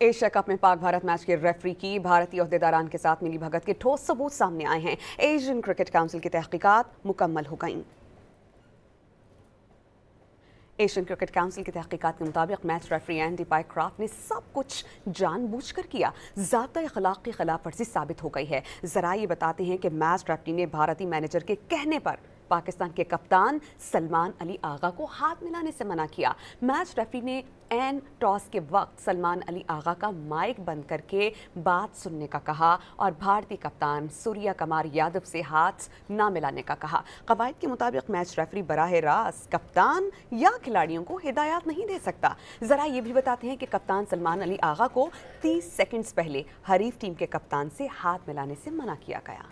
Asia cup में Pak Bharat match के referee की भारतीय ओहदेदारान के साथ मिली भगत के ठोस सबूत सामने आए हैं। एशियन क्रिकेट काउंसिल की तहकीकात मुकम्मल हो गईं। एशियन क्रिकेट काउंसिल की तहकीकात के मुताबिक मैच रेफरी एंडी पाइक्राफ्ट ने सब कुछ जानबूझकर किया। ज़ाब्ता अखलाक की खिलाफ वर्जी साबित हो गई है। जरा ये बताते हैं कि मैच रेफरी ने भारतीय मैनेजर के कहने पर पाकिस्तान के कप्तान सलमान अली आगा को हाथ मिलाने से मना किया। मैच रेफरी ने एन टॉस के वक्त सलमान अली आगा का माइक बंद करके बात सुनने का कहा और भारतीय कप्तान सूर्या कुमार यादव से हाथ ना मिलाने का कहा। कवायद के मुताबिक मैच रेफरी बराह रास्त कप्तान या खिलाड़ियों को हिदायत नहीं दे सकता। जरा ये भी बताते हैं कि कप्तान सलमान अली आगा को 30 सेकंड्स पहले हरीफ टीम के कप्तान से हाथ मिलाने से मना किया गया।